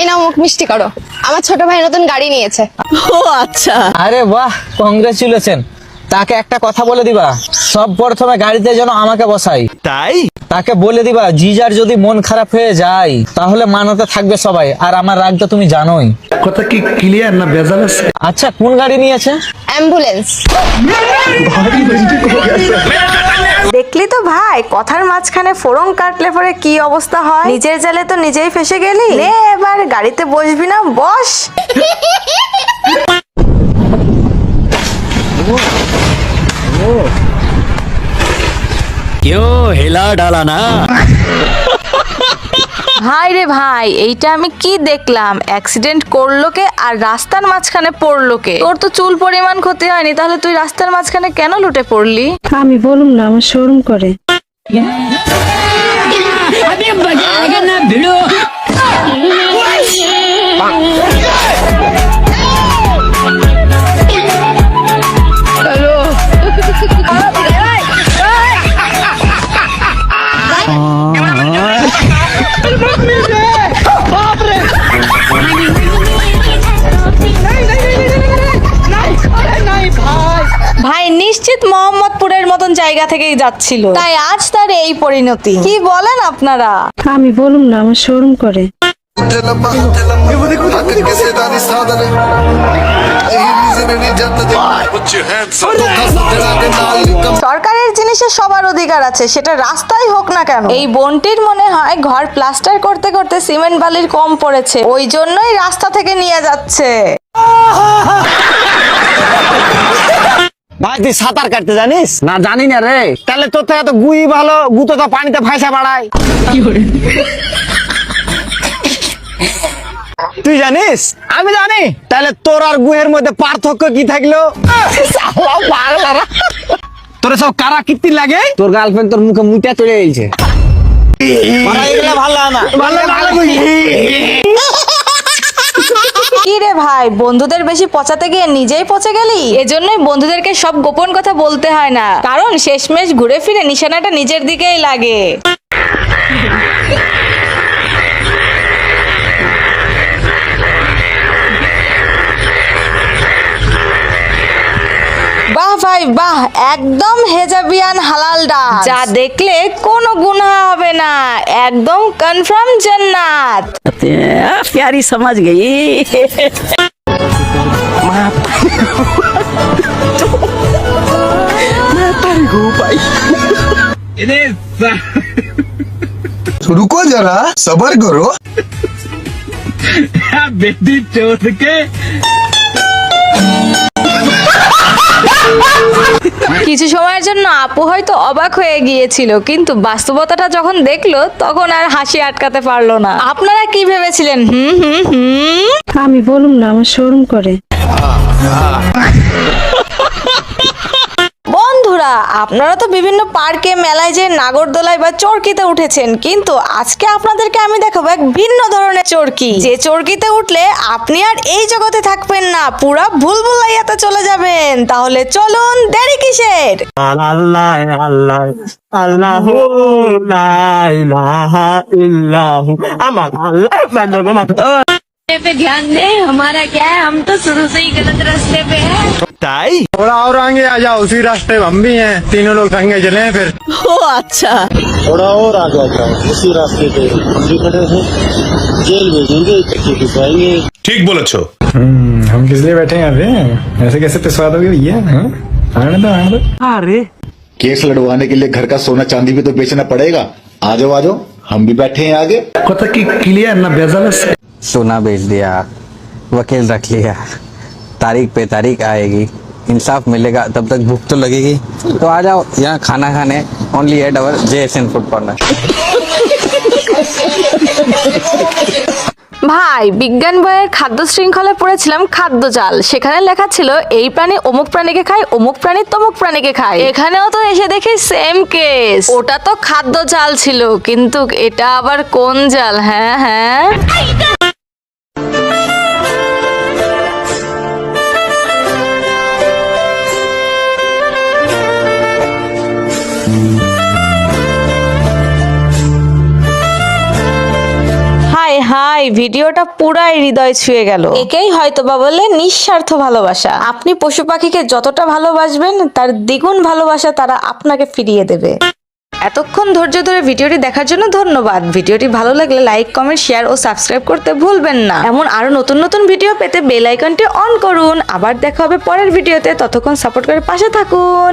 এই নাও মুখ মিষ্টি করো, আমার ছোট ভাই নতুন গাড়ি নিয়েছে। ও আচ্ছা, আরে বাহ, কংগ্রেচুলেশন। তাকে একটা কথা বলে দিবা, সব প্রথমে গাড়িতে যেন আমাকে বসাই। তাই তাকে বলে দিবা জিজার যদি মন খারাপ হয়ে যায় তাহলে মানাতে থাকবে সবাই, আর আমার রাগ তো তুমি জানোই। কথা কি ক্লিয়ার না ভেজাল আছে? আচ্ছা, কোন গাড়ি নিয়েছে? অ্যাম্বুলেন্স। দেখলি তো ভাই, কথার মাঝখানে ফোড়ন কাটলে পরে কি অবস্থা হয়। নিজের জালে তো নিজেই ফেসে গেলি। নে এবার গাড়িতে বসবি না, বস। क्यों हिला डाला ना। ভাই রে ভাই, এইটা আমি কি দেখলাম? অ্যাক্সিডেন্ট করলো কে আর রাস্তার মাঝখানে পড়লো কে? তোর তো চুল পরিমাণ ক্ষতি হয়নি, তাহলে তুই রাস্তার মাঝখানে কেন লুটে পড়লি? আমি বলুম না, আমার শরম করে। ভাই নিশ্চিত মোহাম্মদপুরের মতন জায়গা থেকেই যাচ্ছিল, তাই আজ তার এই পরিণতি। কি বলেন আপনারা? আমি বলুম না, আমার শরম করে। সরকারের জিনিসে সবার অধিকার আছে, সেটা রাস্তায় হোক না কেন। এই বোনটির মনে হয় ঘর প্লাস্টার করতে করতে সিমেন্ট বালির কম পড়েছে, ওই জন্যই রাস্তা থেকে নিয়ে যাচ্ছে। ভাই তুই সাঁতার কাটতে জানিস? না জানি না রে। তাহলে তোর থেকে তো গুই ভালো, গুতো তো পানিতে ভাসা বাড়ায়। তুই জানিস? আমি জানি। তাহলে তোর আর গুহের মধ্যে পার্থক্য কি থাকলো? তোর সব কারা কীর্তি লাগে? তোর গার্লফ্রেন্ড তোর মুখে মুইটা চলে গেছে। ভালো না, ভালো কি রে ভাই, বন্ধুদের বেশি পচাতে গিয়ে নিজেই পচে গেলি? এজন্যই বন্ধুদেরকে সব গোপন কথা বলতে হয় না, কারণ শেষমেশ ঘুরে ফিরে নিশানাটা নিজের দিকেই লাগে। বাহ ভাই বাহ, একদম হেজাবিয়ান হালাল ডান্স, যা দেখলে কোনো গুনাহ হবে না, একদম কনফার্ম জান্নাত। प्यारी समझ गई। रुको जरा, सबर करो। बेटी चोट के কিছু সময়ের জন্য আপু হয়তো অবাক হয়ে গিয়েছিল, কিন্তু বাস্তবতাটা যখন দেখলো তখন আর হাসি আটকাতে পারলো না। আপনারা কি ভেবেছিলেন? আমি বলুম না, আমার শরম করে। বন্ধুরা, আপনারা তো বিভিন্ন পার্কে, মেলায় যে নাগরদোলায় বা চরকিতে উঠেছেন, কিন্তু আজকে আপনাদেরকে আমি দেখাবো এক ভিন্ন ধরনের চরকি, যে চরকিতে উঠলে আপনি আর এই জগতে থাকবেন না, পুরা ভুলভুলাইয়াতে চলে যাবেন। তাহলে চলুন, দেরি কিসের? আল্লাহ আল্লাহ আল্লাহ লা ইলাহা ইল্লাহু আমার আল্লাহ। पे ध्यान दे, हमारा क्या है, हम तो शुरू से ही गलत रास्ते पे हैं। ताई थोड़ा और आगे आ जाओ, उसी रास्ते हम भी हैं, तीनों लोग संगे चले फिर। ও আচ্ছা, थोड़ा और आगे आ जाओ, उसी रास्ते पे हम भी खड़े हैं, जेल भेजेंगे, चिट्ठी भिजवाएंगे। ठीक बोलेছো। हम किस लिए बैठे हैं यहाँ पे? ऐसे कैसे पिसवा दोगे भैया? आने दो, आने दो। केस लड़वाने के लिए घर का सोना चांदी भी तो बेचना पड़ेगा। आ जाओ, हम भी बैठे हैं आगे। কথা কি ক্লিয়ার না ভেজাল আছে? सोना बेच दिया, वकील रख लिया, तारीख पे तारीख आएगी, इंसाफ मिलेगा, तब तक भूख तो लगेगी। तो आ जाओ यहाँ खाना खाने, only 8 hour JSN food corner. ভাই, বিজ্ঞান বইয়ের খাদ্য শৃঙ্খলায় পড়েছিলাম খাদ্য জাল, সেখানে লেখা ছিল এই প্রাণী অমুক প্রাণীকে খায়, অমুক প্রাণী তমুক প্রাণীকে খায়। এখানেও তো এসে দেখি সেম কেস, ওটা তো খাদ্য জাল ছিল, কিন্তু এটা আবার কোন জাল? হ্যাঁ হ্যাঁ, হাই ভিডিওটা পুরাই হৃদয় ছুঁয়ে গেল। একেই হয়তোবা বলে নিঃস্বার্থ ভালোবাসা। আপনি পশু পাখিকে যতটা ভালোবাসবেন তার দ্বিগুণ ভালোবাসা তারা আপনাকে ফিরিয়ে দেবে। এতক্ষণ ধৈর্য ধরে ভিডিওটি দেখার জন্য ধন্যবাদ। ভিডিওটি ভালো লাগলে লাইক, কমেন্ট, শেয়ার ও সাবস্ক্রাইব করতে ভুলবেন না। এমন আরো নতুন নতুন ভিডিও পেতে বেল আইকনটি অন করুন। আবার দেখা হবে পরের ভিডিওতে, ততক্ষণ সাপোর্ট করে পাশে থাকুন।